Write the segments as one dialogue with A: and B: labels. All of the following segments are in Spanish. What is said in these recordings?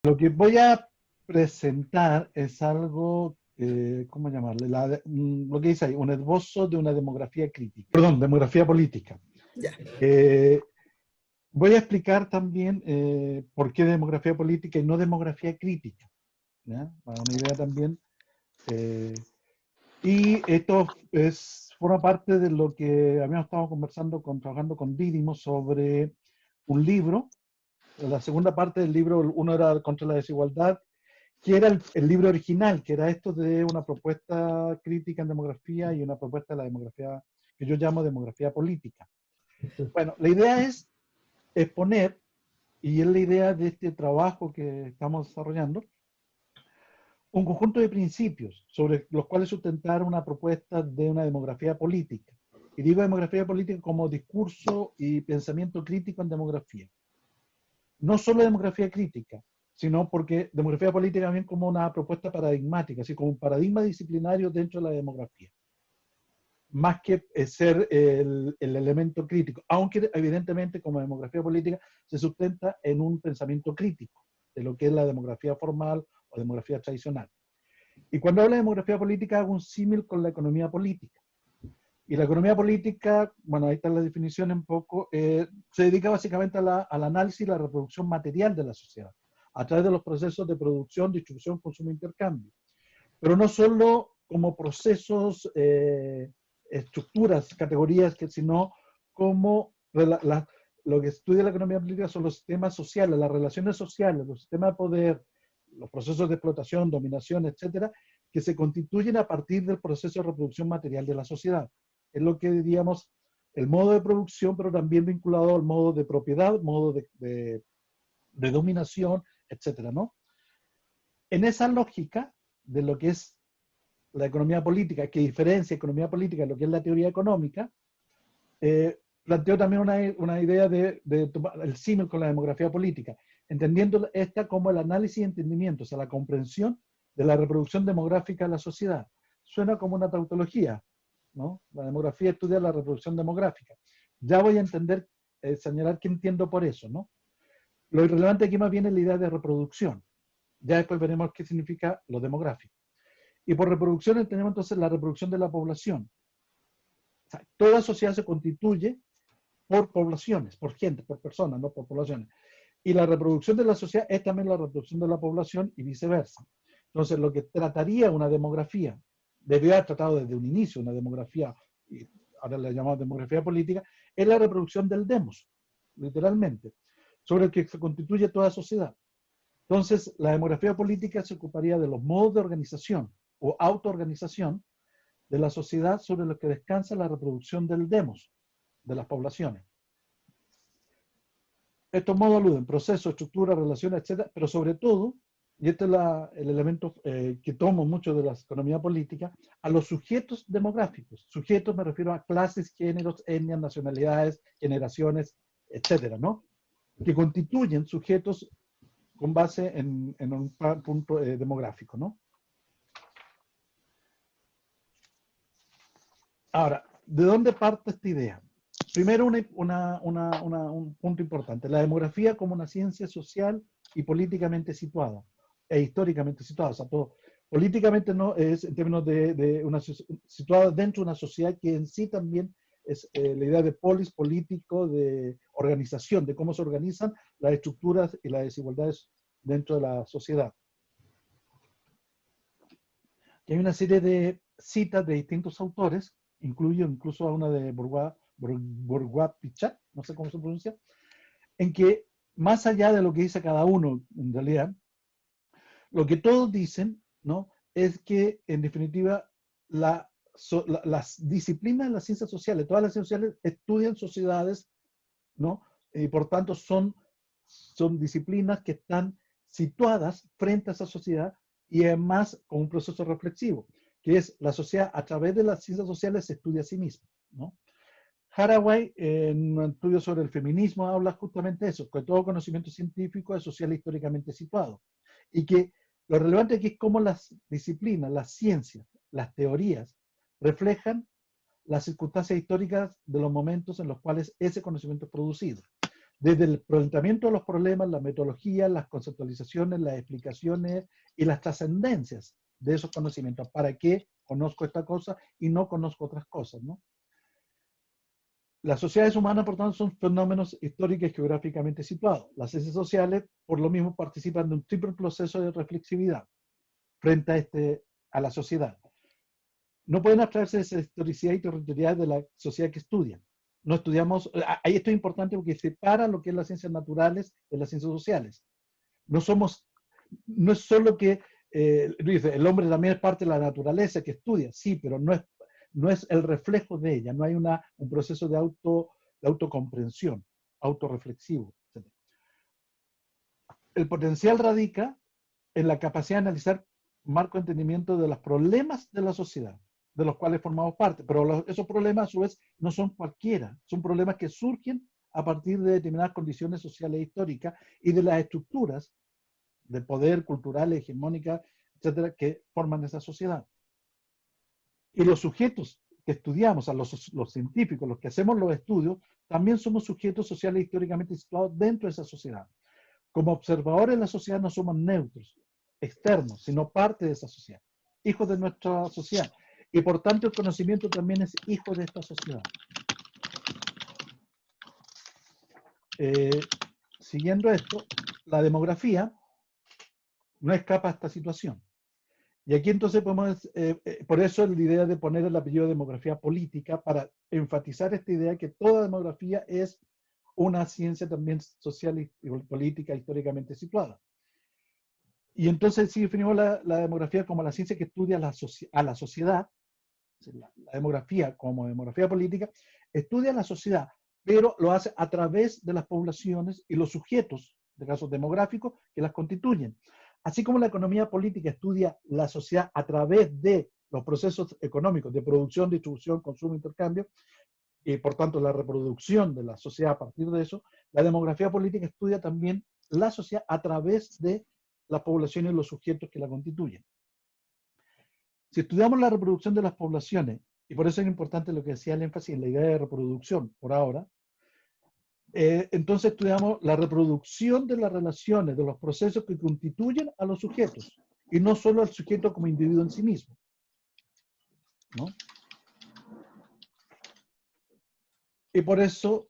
A: Lo que voy a presentar es algo, ¿cómo llamarle? Lo que dice ahí, un esbozo de una demografía crítica, perdón, demografía política.
B: Ya.
A: Eh, Voy a explicar también por qué demografía política y no demografía crítica, ¿ya? Para una idea también. eh, y esto forma parte de lo que habíamos estado conversando, trabajando con Didimo sobre un libro. La segunda parte del libro, uno era contra la desigualdad, que era el libro original, que era esto de una propuesta crítica en demografía y una propuesta de la demografía que yo llamo demografía política. Bueno, la idea es exponer, y es la idea de este trabajo que estamos desarrollando, un conjunto de principios sobre los cuales sustentar una propuesta de una demografía política. Y digo demografía política como discurso y pensamiento crítico en demografía. No solo demografía crítica, sino porque demografía política también como una propuesta paradigmática, así como un paradigma disciplinario dentro de la demografía, más que ser el elemento crítico, aunque evidentemente como demografía política se sustenta en un pensamiento crítico de lo que es la demografía formal o demografía tradicional. Y cuando hablo de demografía política hago un símil con la economía política. Y la economía política, bueno, ahí está la definición un poco, se dedica básicamente al análisis y la reproducción material de la sociedad, a través de los procesos de producción, distribución, consumo e intercambio. Pero no solo como procesos, estructuras, categorías, sino como lo que estudia la economía política son los sistemas sociales, las relaciones sociales, los sistemas de poder, los procesos de explotación, dominación, etcétera, que se constituyen a partir del proceso de reproducción material de la sociedad. Es lo que diríamos el modo de producción, pero también vinculado al modo de propiedad, modo de dominación, etcétera, ¿no? En esa lógica de lo que es la economía política, que diferencia economía política de lo que es la teoría económica, planteó también una idea de tomar el símil con la demografía política, entendiendo esta como el análisis y entendimiento, o sea, la comprensión de la reproducción demográfica de la sociedad. Suena como una tautología, ¿no? La demografía estudia la reproducción demográfica. Ya voy a entender, señalar qué entiendo por eso, ¿no? Lo irrelevante aquí más bien es la idea de reproducción. Ya después veremos qué significa lo demográfico. Y por reproducción entendemos entonces la reproducción de la población. O sea, toda sociedad se constituye por poblaciones, por gente, por personas, no por poblaciones. Y la reproducción de la sociedad es también la reproducción de la población y viceversa. Entonces, lo que trataría una demografía, debió haber tratado desde un inicio una demografía, y ahora la llamamos demografía política, es la reproducción del demos, literalmente, sobre el que se constituye toda sociedad. Entonces, la demografía política se ocuparía de los modos de organización o autoorganización de la sociedad sobre los que descansa la reproducción del demos, de las poblaciones. Estos modos aluden procesos, estructuras, relaciones, etcétera, pero sobre todo, y este es el elemento que tomo mucho de la economía política, a los sujetos demográficos. Sujetos me refiero a clases, géneros, etnias, nacionalidades, generaciones, etcétera, ¿no? Que constituyen sujetos con base en un punto demográfico, ¿no? Ahora, ¿de dónde parte esta idea? Primero, un punto importante, la demografía como una ciencia social y políticamente situada, e históricamente situada, o sea, todo, políticamente no es en términos de una situada dentro de una sociedad que en sí también es la idea de polis, político, de organización, de cómo se organizan las estructuras y las desigualdades dentro de la sociedad. Y hay una serie de citas de distintos autores, incluyo incluso a una de Bourgois Pichat, no sé cómo se pronuncia, en que más allá de lo que dice cada uno, en realidad, lo que todos dicen, ¿no? Es que, en definitiva, las disciplinas de las ciencias sociales, todas las ciencias sociales estudian sociedades, ¿no? Y por tanto son disciplinas que están situadas frente a esa sociedad y además con un proceso reflexivo, que es la sociedad a través de las ciencias sociales se estudia a sí misma, ¿no? Haraway, en un estudio sobre el feminismo, habla justamente de eso, que todo conocimiento científico es social e históricamente situado. Y que lo relevante aquí es cómo las disciplinas, las ciencias, las teorías, reflejan las circunstancias históricas de los momentos en los cuales ese conocimiento es producido. desde el planteamiento de los problemas, la metodología, las conceptualizaciones, las explicaciones y las trascendencias de esos conocimientos. ¿Para qué conozco esta cosa y no conozco otras cosas, ¿no? Las sociedades humanas, por tanto, son fenómenos históricos y geográficamente situados. Las ciencias sociales, por lo mismo, participan de un triple proceso de reflexividad frente a la sociedad. No pueden abstraerse de esa historicidad y territorialidad de la sociedad que estudian. No estudiamos, ahí esto es importante porque separa lo que es las ciencias naturales de las ciencias sociales. No somos, no es solo que, dice, el hombre también es parte de la naturaleza que estudia, sí, pero no es el reflejo de ella, no hay un proceso de autocomprensión, autorreflexivo, etc. El potencial radica en la capacidad de analizar marco de entendimiento de los problemas de la sociedad, de los cuales formamos parte, pero esos problemas a su vez no son cualquiera, son problemas que surgen a partir de determinadas condiciones sociales e históricas y de las estructuras de poder cultural, hegemónica, etcétera, que forman esa sociedad. Y los sujetos que estudiamos, a los científicos, los que hacemos los estudios, también somos sujetos sociales históricamente situados dentro de esa sociedad. Como observadores de la sociedad no somos neutros, externos, sino parte de esa sociedad, hijos de nuestra sociedad. Y por tanto el conocimiento también es hijo de esta sociedad. Siguiendo esto, la demografía no escapa a esta situación. Y aquí entonces podemos, por eso la idea de poner el apellido de demografía política, para enfatizar esta idea que toda demografía es una ciencia también social y política históricamente situada. Y entonces sí definimos la demografía como la ciencia que estudia a la sociedad, la demografía como demografía política, estudia a la sociedad, pero lo hace a través de las poblaciones y los sujetos, de casos demográficos, que las constituyen. Así como la economía política estudia la sociedad a través de los procesos económicos de producción, distribución, consumo, intercambio, y por tanto la reproducción de la sociedad a partir de eso, la demografía política estudia también la sociedad a través de las poblaciones y los sujetos que la constituyen. Si estudiamos la reproducción de las poblaciones, y por eso es importante lo que decía el énfasis en la idea de reproducción por ahora, entonces estudiamos la reproducción de las relaciones, de los procesos que constituyen a los sujetos, y no solo al sujeto como individuo en sí mismo, ¿no? Y por eso,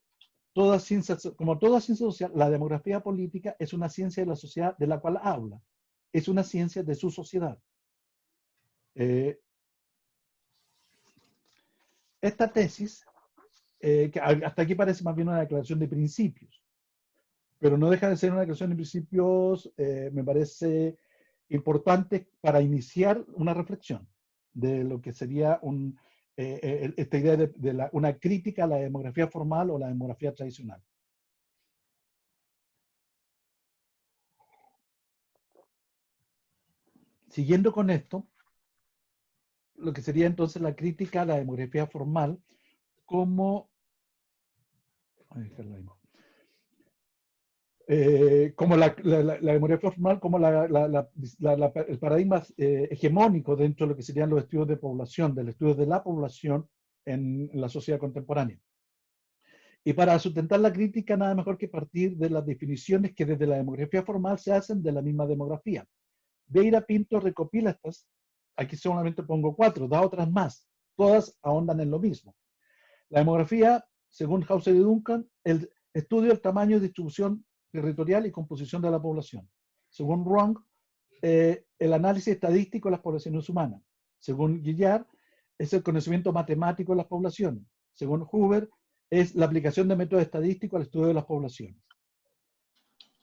A: como toda ciencia social, la demografía política es una ciencia de la sociedad de la cual habla, es una ciencia de su sociedad. Esta tesis, que hasta aquí parece más bien una declaración de principios, pero no deja de ser una declaración de principios, me parece importante para iniciar una reflexión de lo que sería esta idea de una crítica a la demografía formal o la demografía tradicional. Siguiendo con esto, lo que sería entonces la crítica a la demografía formal como, como la demografía formal, como el paradigma hegemónico dentro de lo que serían los estudios de población, del estudio de la población en la sociedad contemporánea. Y para sustentar la crítica, nada mejor que partir de las definiciones que desde la demografía formal se hacen de la misma demografía. Vieira Pinto recopila estas, aquí solamente pongo 4, da otras más, todas ahondan en lo mismo. La demografía, según Hauser y Duncan, el estudio del tamaño y distribución territorial y composición de la población. Según Wrong, el análisis estadístico de las poblaciones humanas. Según Guillard, es el conocimiento matemático de las poblaciones. Según Huber, es la aplicación de métodos estadísticos al estudio de las poblaciones.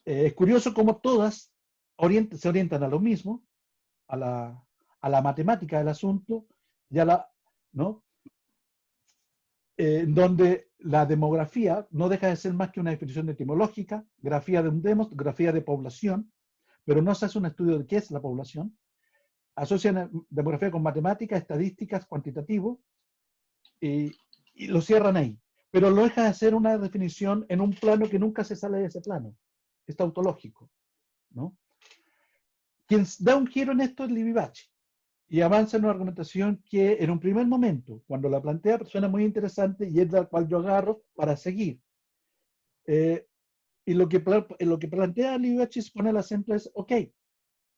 A: Es curioso cómo todas se orientan a lo mismo, a la matemática del asunto, y a la, ¿no? Donde la demografía no deja de ser más que una definición etimológica, grafía de un demos, grafía de población, pero no se hace un estudio de qué es la población. Asocian demografía con matemáticas, estadísticas, cuantitativo, y lo cierran ahí. Pero lo deja de ser una definición en un plano que nunca se sale de ese plano. Es tautológico, ¿no? Quien da un giro en esto es Libivachi y avanza en una argumentación que en un primer momento, cuando la plantea, suena muy interesante y es la cual yo agarro para seguir. Y lo que plantea Liebach pone el acento es, ok,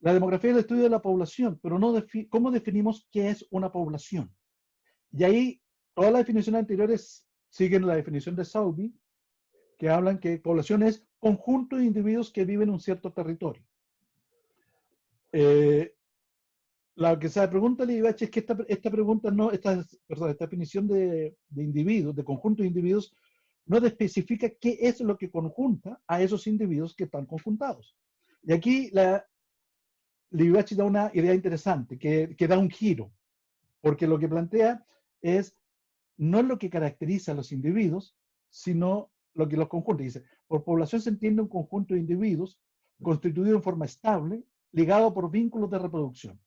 A: la demografía es el estudio de la población, pero no ¿cómo definimos qué es una población? Y ahí todas las definiciones anteriores siguen la definición de Sauby, que hablan que población es conjunto de individuos que viven en un cierto territorio. La que se pregunta Liebach es que esta pregunta no, esta definición de individuos, de conjunto de individuos, no especifica qué es lo que conjunta a esos individuos que están conjuntados. Y aquí Liebach da una idea interesante, que da un giro, porque lo que plantea es no lo que caracteriza a los individuos, sino lo que los conjunta. Dice, por población se entiende un conjunto de individuos constituido en forma estable, ligado por vínculos de reproducción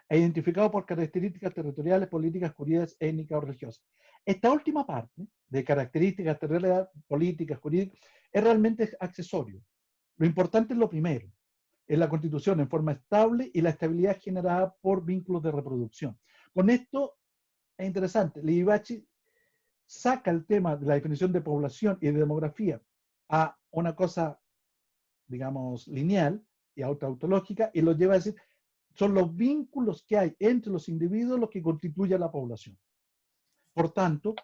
A: e identificado por características territoriales, políticas, jurídicas, étnicas o religiosas. Esta última parte de características territoriales, políticas, jurídicas, es realmente accesorio. Lo importante es lo primero, es la constitución en forma estable y la estabilidad generada por vínculos de reproducción. Con esto es interesante, Liebach saca el tema de la definición de población y de demografía a una cosa, digamos, lineal y autológica y lo lleva a decir, son los vínculos que hay entre los individuos los que constituyen la población. Por tanto,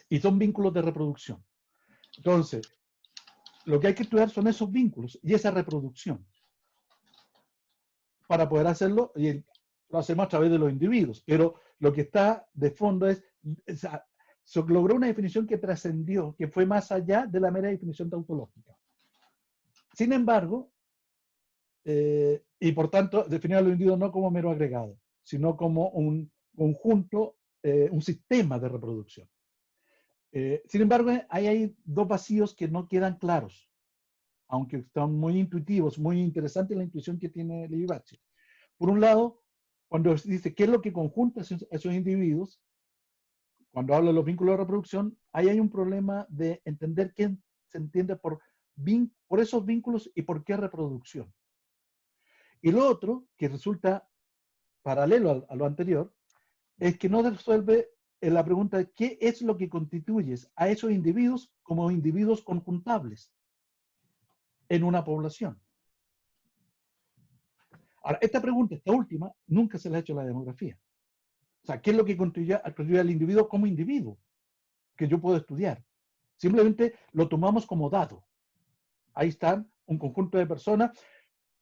A: y son vínculos de reproducción. Entonces, lo que hay que estudiar son esos vínculos y esa reproducción. Para poder hacerlo, y lo hacemos a través de los individuos, pero lo que está de fondo es se logró una definición que trascendió, que fue más allá de la mera definición tautológica. Sin embargo, y por tanto, definir a los individuos no como mero agregado, sino como un conjunto, un sistema de reproducción. Sin embargo, hay dos vacíos que no quedan claros, aunque están muy intuitivos, muy interesante la intuición que tiene Liebach. Por un lado, cuando dice qué es lo que conjunta a esos individuos, cuando habla de los vínculos de reproducción, ahí hay un problema de entender qué se entiende por esos vínculos y por qué reproducción. Y lo otro, que resulta paralelo a lo anterior, es que no resuelve la pregunta de qué es lo que constituye a esos individuos como individuos conjuntables en una población. Ahora, esta pregunta, esta última, nunca se la ha hecho la demografía. O sea, ¿qué es lo que constituye al individuo como individuo que yo puedo estudiar? Simplemente lo tomamos como dado. Ahí están un conjunto de personas,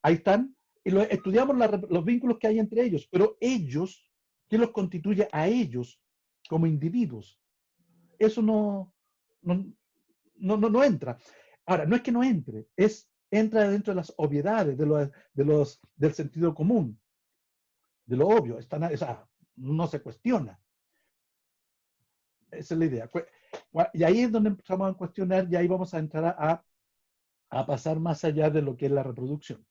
A: ahí están, y estudiamos los vínculos que hay entre ellos, pero ellos, ¿qué los constituye a ellos como individuos? Eso no entra. Ahora, no es que no entre, entra dentro de las obviedades, del sentido común, de lo obvio, o sea, no se cuestiona. Esa es la idea. Y ahí es donde empezamos a cuestionar y ahí vamos a entrar a pasar más allá de lo que es la reproducción.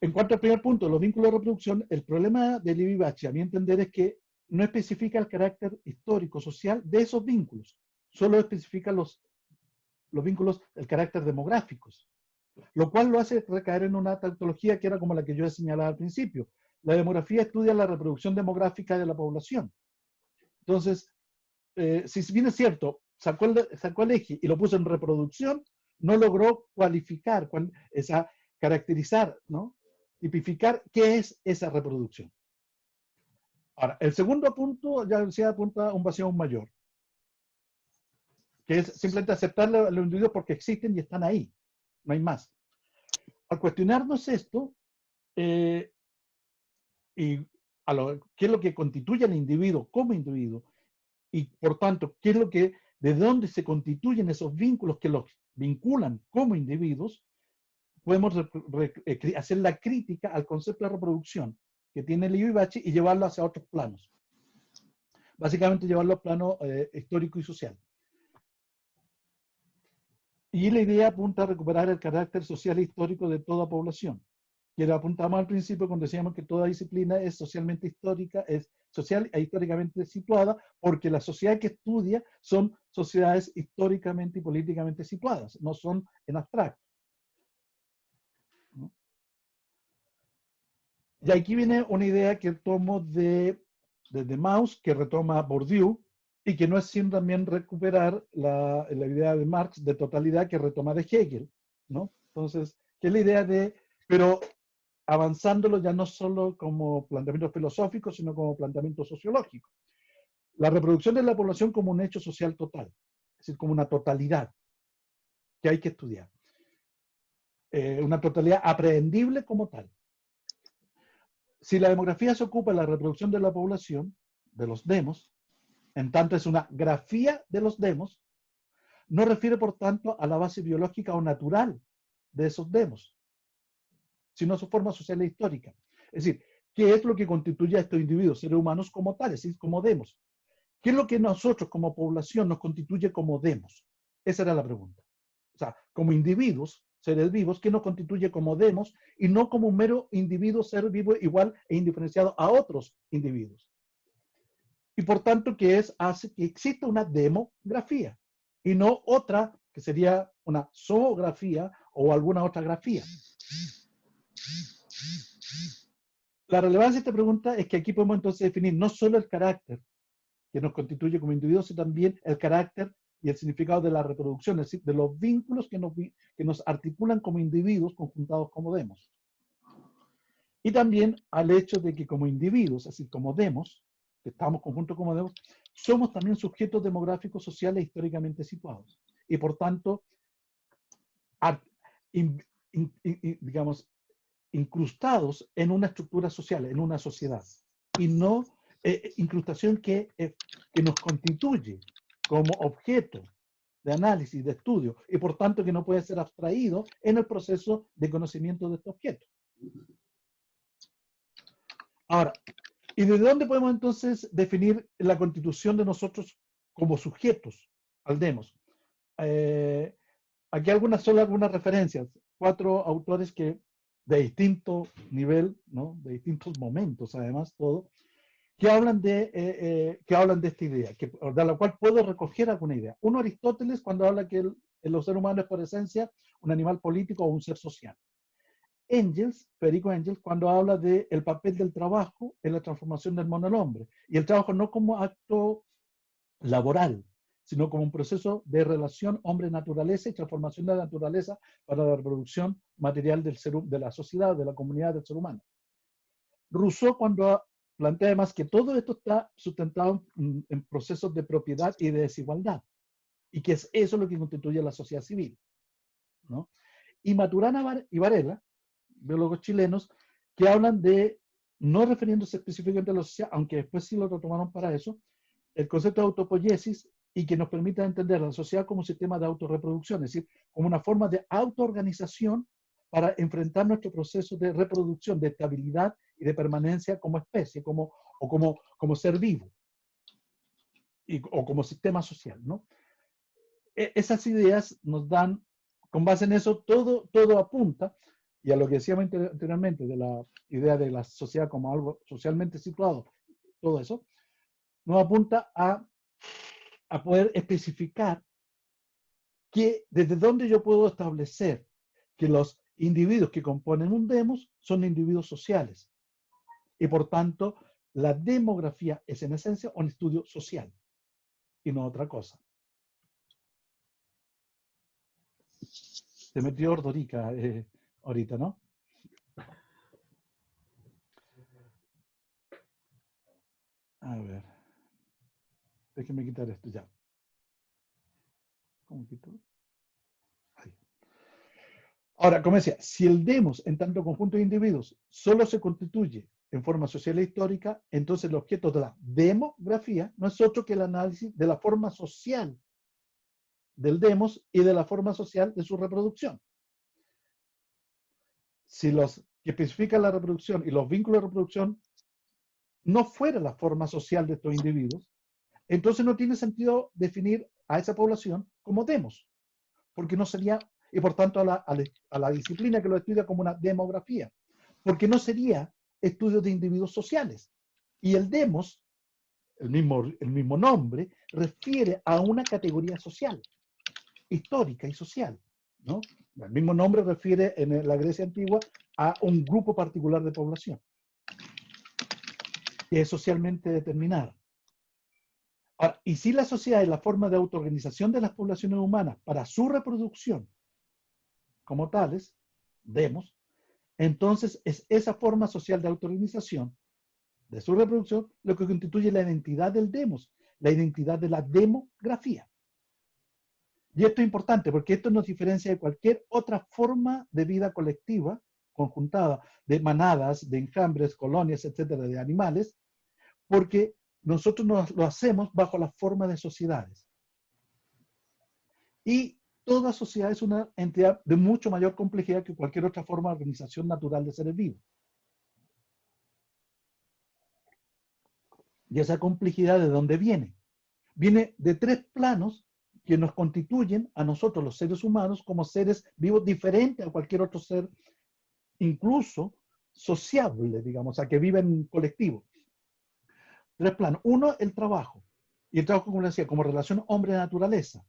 A: En cuanto al primer punto, los vínculos de reproducción, el problema de Liebach, a mi entender, es que no especifica el carácter histórico, social de esos vínculos. Solo especifica los vínculos, el carácter demográficos. Lo cual lo hace recaer en una tautología que era como la que yo he señalado al principio. La demografía estudia la reproducción demográfica de la población. Entonces, si bien es cierto, sacó el eje y lo puso en reproducción, no logró cualificar, caracterizar, ¿no? Tipificar qué es esa reproducción. Ahora, el segundo punto ya decía apunta a un vacío aún mayor, que es simplemente aceptar los individuos porque existen y están ahí, no hay más. Al cuestionarnos esto, y qué es lo que constituye al individuo como individuo, y por tanto, qué es de dónde se constituyen esos vínculos que los vinculan como individuos, podemos hacer la crítica al concepto de reproducción que tiene Liebach y llevarlo hacia otros planos. Básicamente llevarlo al plano histórico y social. Y la idea apunta a recuperar el carácter social e histórico de toda población, que lo apuntamos al principio cuando decíamos que toda disciplina es socialmente histórica, es social e históricamente situada, porque la sociedad que estudia son sociedades históricamente y políticamente situadas, no son en abstracto. ¿No? Y aquí viene una idea que tomo desde Mauss, que retoma Bourdieu, y que no es sin también recuperar la idea de Marx de totalidad que retoma de Hegel, ¿no? Entonces, que es la idea de, pero avanzándolo ya no solo como planteamiento filosófico, sino como planteamiento sociológico. La reproducción de la población como un hecho social total, es decir, como una totalidad que hay que estudiar. Una totalidad aprehendible como tal. Si la demografía se ocupa de la reproducción de la población, de los demos, en tanto es una grafía de los demos, no refiere por tanto a la base biológica o natural de esos demos, sino a su forma social e histórica. Es decir, ¿qué es lo que constituye a estos individuos, seres humanos como tales, es decir, como demos? ¿Qué es lo que nosotros como población nos constituye como demos? Esa era la pregunta. O sea, como individuos, seres vivos, ¿qué nos constituye como demos y no como un mero individuo, ser vivo igual e indiferenciado a otros individuos? Y por tanto, ¿qué hace que exista una demografía y no otra que sería una zoografía o alguna otra grafía? La relevancia de esta pregunta es que aquí podemos entonces definir no solo el carácter que nos constituye como individuos, sino también el carácter y el significado de la reproducción, es decir, de los vínculos que nos articulan como individuos conjuntados como demos. Y también al hecho de que como individuos, así como demos, que estamos conjuntos como demos, somos también sujetos demográficos, sociales históricamente situados. Y por tanto, digamos, incrustados en una estructura social, en una sociedad. Y no incrustación que nos constituye como objeto de análisis, de estudio, y por tanto que no puede ser abstraído en el proceso de conocimiento de este objeto. Ahora, ¿y desde dónde podemos entonces definir la constitución de nosotros como sujetos al demos? Aquí solo algunas referencias, 4 autores que de distinto nivel, ¿no? De distintos momentos, además, todo, que hablan de esta idea, de la cual puedo recoger alguna idea. Uno, Aristóteles, cuando habla que el ser humano es por esencia un animal político o un ser social. Engels, Federico Engels, cuando habla del papel del trabajo en la transformación del mono al hombre. Y el trabajo no como acto laboral, sino como un proceso de relación hombre-naturaleza y transformación de la naturaleza para la reproducción material de la sociedad, de la comunidad del ser humano. Rousseau, cuando plantea además que todo esto está sustentado en procesos de propiedad y de desigualdad, y que es eso lo que constituye la sociedad civil, ¿no? Y Maturana y Varela, biólogos chilenos, que hablan de, no refiriéndose específicamente a la sociedad, aunque después sí lo retomaron para eso, el concepto de autopoiesis y que nos permita entender la sociedad como un sistema de autorreproducción, es decir, como una forma de autoorganización para enfrentar nuestro proceso de reproducción, de estabilidad y de permanencia como especie, como ser vivo, o como sistema social, ¿no? Esas ideas nos dan, con base en eso, todo apunta, y a lo que decíamos anteriormente, de la idea de la sociedad como algo socialmente situado, todo eso, nos apunta a poder especificar desde dónde yo puedo establecer que los individuos que componen un demos son individuos sociales. Y por tanto, la demografía es en esencia un estudio social y no otra cosa. Se metió Ordorica ahorita, ¿no? A ver. Déjenme quitar esto ya. ¿Cómo quito? Ahí. Ahora, como decía, si el demos en tanto conjunto de individuos solo se constituye en forma social e histórica, entonces el objeto de la demografía no es otro que el análisis de la forma social del demos y de la forma social de su reproducción. Si los que especifican la reproducción y los vínculos de reproducción no fuera la forma social de estos individuos, entonces no tiene sentido definir a esa población como demos, porque no sería, y por tanto a la disciplina que lo estudia como una demografía, porque no sería estudio de individuos sociales. Y el demos, el mismo nombre, refiere a una categoría social, histórica y social, ¿no? El mismo nombre refiere en la Grecia antigua a un grupo particular de población, que es socialmente determinada. Ahora, y si la sociedad es la forma de autoorganización de las poblaciones humanas para su reproducción como tales, demos, entonces es esa forma social de autoorganización de su reproducción lo que constituye la identidad del demos, la identidad de la demografía. Y esto es importante porque esto nos diferencia de cualquier otra forma de vida colectiva, conjuntada, de manadas, de enjambres, colonias, etcétera, de animales, porque nosotros lo hacemos bajo la forma de sociedades. Y toda sociedad es una entidad de mucho mayor complejidad que cualquier otra forma de organización natural de seres vivos. Y esa complejidad, ¿de dónde viene? Viene de tres planos que nos constituyen a nosotros, los seres humanos, como seres vivos diferentes a cualquier otro ser, incluso sociable, digamos, a que vive en colectivo. Tres planos. Uno, el trabajo. Y el trabajo, como le decía, como relación hombre-naturaleza.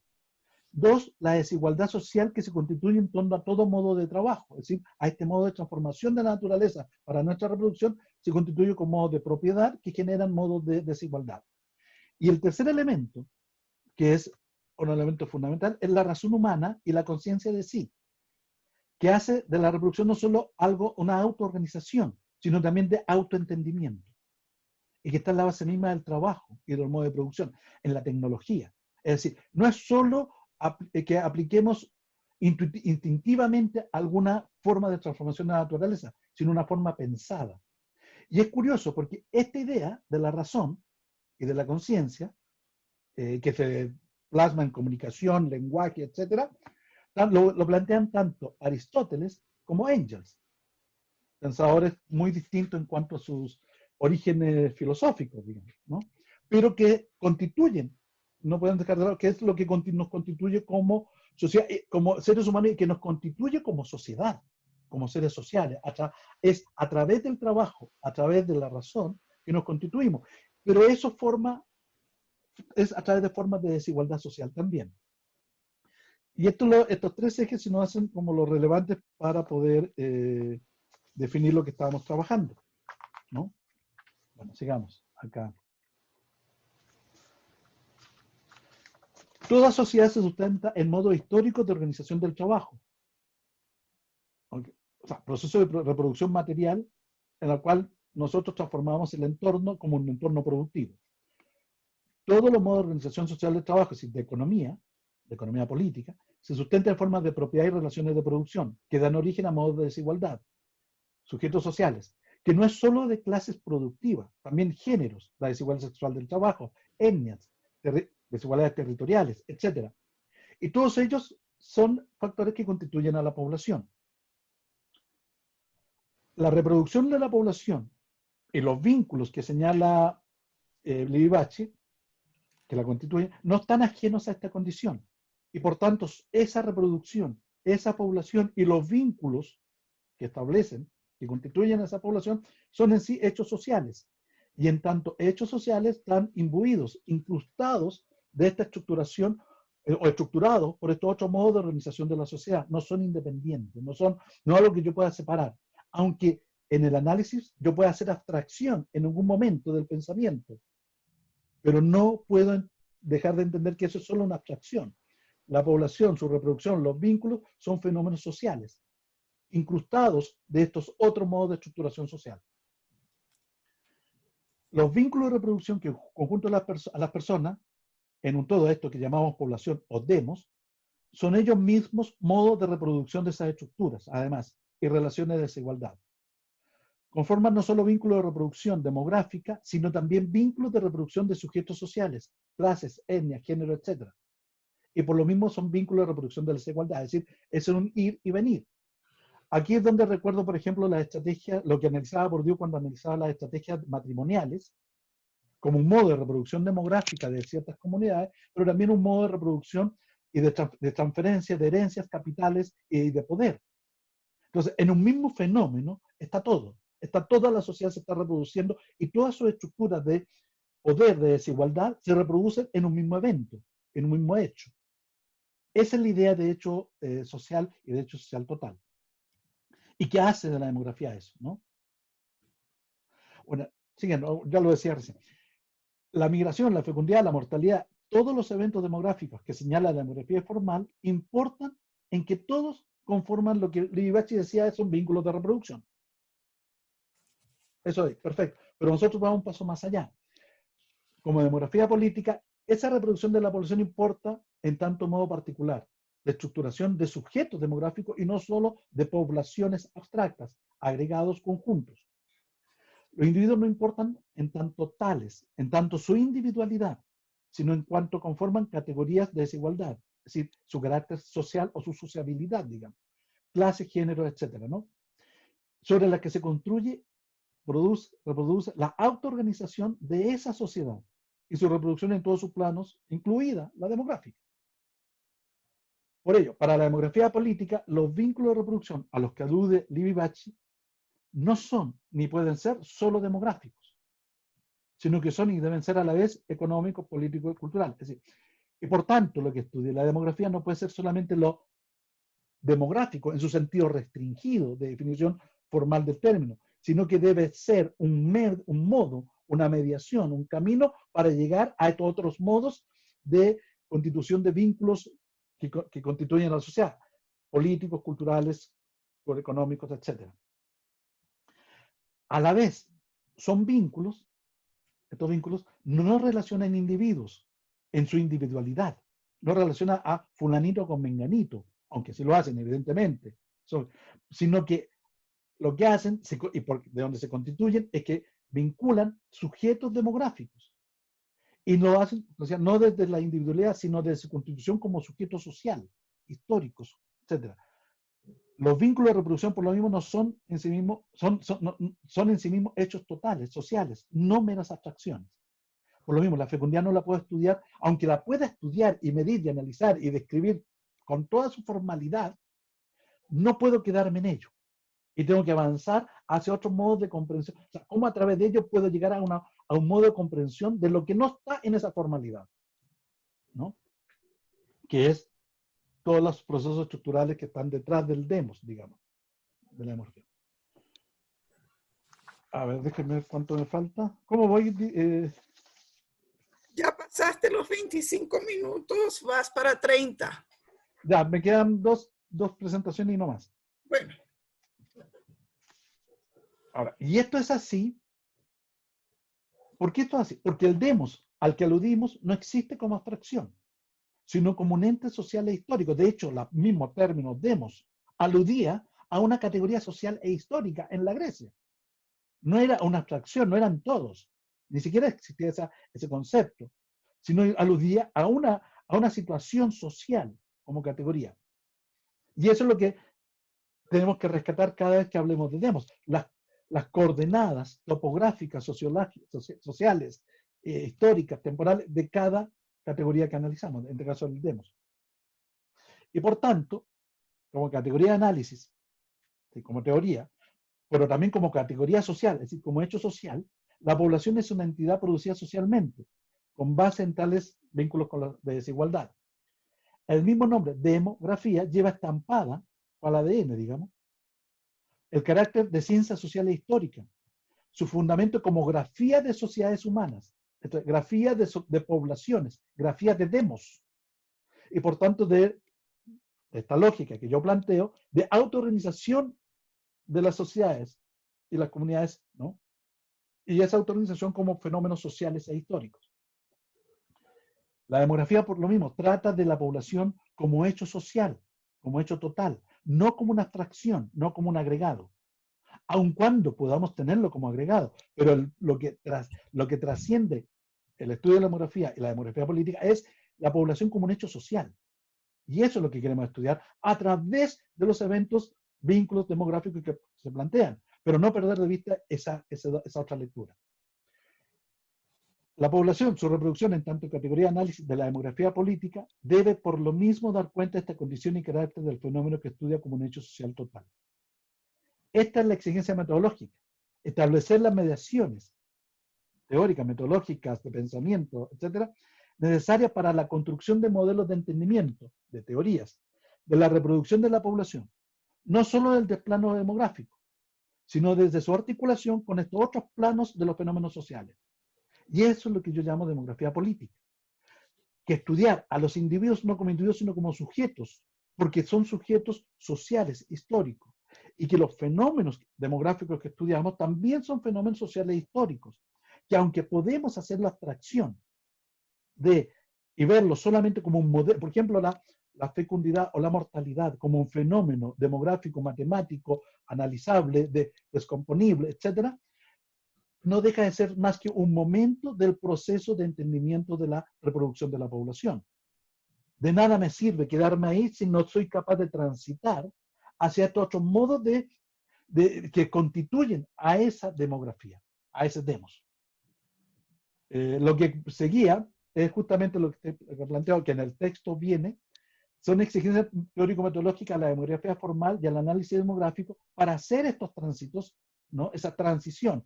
A: Dos, la desigualdad social que se constituye en torno a todo modo de trabajo. Es decir, a este modo de transformación de la naturaleza para nuestra reproducción se constituye como modos de propiedad que generan modos de desigualdad. Y el tercer elemento, que es un elemento fundamental, es la razón humana y la conciencia de sí, que hace de la reproducción no solo algo, una autoorganización, sino también de autoentendimiento. Y que está en la base misma del trabajo y del modo de producción, en la tecnología. Es decir, no es solo que apliquemos instintivamente alguna forma de transformación de la naturaleza, sino una forma pensada. Y es curioso porque esta idea de la razón y de la conciencia, que se plasma en comunicación, lenguaje, etc., lo plantean tanto Aristóteles como Engels, pensadores muy distintos en cuanto a sus orígenes filosóficos, digamos, ¿no? Pero que constituyen, no podemos dejar de lado, que es lo que nos constituye como sociedad, como seres humanos y que nos constituye como sociedad, como seres sociales. Es a través del trabajo, a través de la razón, que nos constituimos. Pero eso es a través de formas de desigualdad social también. Y estos tres ejes se nos hacen como los relevantes para poder definir lo que estábamos trabajando, ¿no? Bueno, sigamos acá. Toda sociedad se sustenta en modos históricos de organización del trabajo. Okay. O sea, proceso de reproducción material en el cual nosotros transformamos el entorno como un entorno productivo. Todos los modos de organización social del trabajo, es decir, de economía política, se sustenta en formas de propiedad y relaciones de producción, que dan origen a modos de desigualdad, sujetos sociales, que no es solo de clases productivas, también géneros, la desigualdad sexual del trabajo, etnias, desigualdades territoriales, etc. Y todos ellos son factores que constituyen a la población. La reproducción de la población y los vínculos que señala Libachi, que la constituyen, no están ajenos a esta condición. Y por tanto, esa reproducción, esa población y los vínculos que establecen, que constituyen a esa población, son en sí hechos sociales. Y en tanto hechos sociales están imbuidos, incrustados de esta estructuración o estructurados por estos otros modos de organización de la sociedad. No son independientes, no es algo que yo pueda separar. Aunque en el análisis yo pueda hacer abstracción en algún momento del pensamiento, pero no puedo dejar de entender que eso es solo una abstracción. La población, su reproducción, los vínculos son fenómenos sociales, incrustados de estos otros modos de estructuración social. Los vínculos de reproducción que conjuntan a las personas en un todo esto que llamamos población o demos, son ellos mismos modos de reproducción de esas estructuras, además, y relaciones de desigualdad. Conforman no solo vínculos de reproducción demográfica, sino también vínculos de reproducción de sujetos sociales, clases, etnias, género, etc. Y por lo mismo son vínculos de reproducción de desigualdad, es decir, es un ir y venir. Aquí es donde recuerdo, por ejemplo, la estrategia, lo que analizaba Bourdieu cuando analizaba las estrategias matrimoniales, como un modo de reproducción demográfica de ciertas comunidades, pero también un modo de reproducción y de transferencia de herencias, capitales y de poder. Entonces, en un mismo fenómeno está todo. Toda la sociedad se está reproduciendo y todas sus estructuras de poder, de desigualdad, se reproducen en un mismo evento, en un mismo hecho. Esa es la idea de hecho social y de hecho social total. ¿Y qué hace de la demografía eso? ¿No? Bueno, siguiendo, ya lo decía recién. La migración, la fecundidad, la mortalidad, todos los eventos demográficos que señala la demografía formal importan en que todos conforman lo que Libachi decía son vínculos de reproducción. Eso es, perfecto. Pero nosotros vamos un paso más allá. Como demografía política, esa reproducción de la población importa en tanto modo particular, de estructuración de sujetos demográficos y no solo de poblaciones abstractas, agregados conjuntos. Los individuos no importan en tanto tales, en tanto su individualidad, sino en cuanto conforman categorías de desigualdad, es decir, su carácter social o su sociabilidad, digamos, clase, género, etcétera, ¿no? Sobre la que se construye, reproduce la autoorganización de esa sociedad y su reproducción en todos sus planos, incluida la demográfica. Por ello, para la demografía política, los vínculos de reproducción a los que alude Libachi no son ni pueden ser solo demográficos, sino que son y deben ser a la vez económicos, políticos y culturales. Es decir, y por tanto, lo que estudia la demografía no puede ser solamente lo demográfico en su sentido restringido de definición formal del término, sino que debe ser un modo, una mediación, un camino para llegar a estos otros modos de constitución de vínculos que constituyen a la sociedad, políticos, culturales, económicos, etc. A la vez, son vínculos, estos vínculos no relacionan individuos en su individualidad, no relaciona a fulanito con menganito, aunque sí lo hacen, evidentemente, sino que lo que hacen, y de donde se constituyen, es que vinculan sujetos demográficos. Y lo hacen, o sea, no desde la individualidad, sino desde su constitución como sujeto social, históricos, etc. Los vínculos de reproducción, por lo mismo, no son en sí mismos, son en sí mismos hechos totales, sociales, no meras abstracciones. Por lo mismo, la fecundidad no la puedo estudiar, aunque la pueda estudiar y medir y analizar y describir con toda su formalidad, no puedo quedarme en ello. Y tengo que avanzar hacia otros modos de comprensión. O sea, cómo a través de ello puedo llegar a un modo de comprensión de lo que no está en esa formalidad, ¿no? Que es todos los procesos estructurales que están detrás del demos, digamos, de la demografía. A ver, déjenme ver cuánto me falta. ¿Cómo voy?
B: Ya pasaste los 25 minutos, vas para 30.
A: Ya, me quedan dos presentaciones y no más.
B: Bueno.
A: Ahora, y esto es así. ¿Por qué esto es así? Porque el demos al que aludimos no existe como abstracción, sino como un ente social e histórico. De hecho, el mismo término demos aludía a una categoría social e histórica en la Grecia. No era una abstracción, no eran todos. Ni siquiera existía ese concepto, sino aludía a una situación social como categoría. Y eso es lo que tenemos que rescatar cada vez que hablemos de demos. Las coordenadas topográficas, sociales, históricas, temporales, de cada categoría que analizamos, en este caso el demos. Y por tanto, como categoría de análisis, como teoría, pero también como categoría social, es decir, como hecho social, la población es una entidad producida socialmente, con base en tales vínculos de desigualdad. El mismo nombre, demografía, lleva estampada al ADN, digamos, el carácter de ciencia social e histórica, su fundamento como grafía de sociedades humanas, grafía de poblaciones, grafía de demos, y por tanto de esta lógica que yo planteo de autoorganización de las sociedades y las comunidades, ¿no? Y esa autoorganización como fenómenos sociales e históricos. La demografía, por lo mismo, trata de la población como hecho social, como hecho total, no como una abstracción, no como un agregado, aun cuando podamos tenerlo como agregado, pero lo que trasciende el estudio de la demografía y la demografía política es la población como un hecho social. Y eso es lo que queremos estudiar a través de los eventos, vínculos demográficos que se plantean, pero no perder de vista esa otra lectura. La población, su reproducción en tanto categoría de análisis de la demografía política, debe por lo mismo dar cuenta de esta condición y carácter del fenómeno que estudia como un hecho social total. Esta es la exigencia metodológica, establecer las mediaciones teóricas, metodológicas, de pensamiento, etcétera, necesarias para la construcción de modelos de entendimiento, de teorías, de la reproducción de la población, no solo desde el plano demográfico, sino desde su articulación con estos otros planos de los fenómenos sociales. Y eso es lo que yo llamo demografía política. Que estudiar a los individuos no como individuos, sino como sujetos, porque son sujetos sociales, históricos, y que los fenómenos demográficos que estudiamos también son fenómenos sociales históricos, que aunque podemos hacer la abstracción de y verlo solamente como un modelo, por ejemplo, la fecundidad o la mortalidad como un fenómeno demográfico, matemático, analizable, descomponible, etcétera, no deja de ser más que un momento del proceso de entendimiento de la reproducción de la población. De nada me sirve quedarme ahí si no soy capaz de transitar hacia estos otros modos que constituyen a esa demografía, a ese demos. Lo que seguía es justamente lo que he planteado, que en el texto viene, son exigencias teórico-metodológicas a la demografía formal y al análisis demográfico para hacer estos tránsitos, ¿no? Esa transición.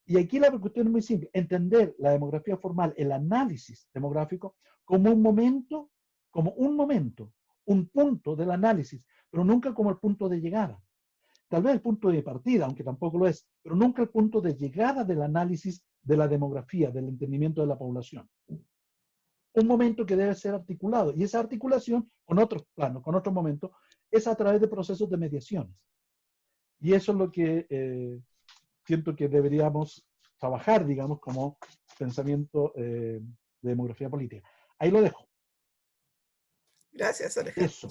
A: Y aquí la cuestión es muy simple, entender la demografía formal, el análisis demográfico, como un punto del análisis, pero nunca como el punto de llegada. Tal vez el punto de partida, aunque tampoco lo es, pero nunca el punto de llegada del análisis de la demografía, del entendimiento de la población. Un momento que debe ser articulado, y esa articulación con otros planos, con otros momentos, es a través de procesos de mediaciones. Y eso es lo que siento que deberíamos trabajar, digamos, como pensamiento de demografía política. Ahí lo dejo.
B: Gracias, Alejandro.
A: Eso.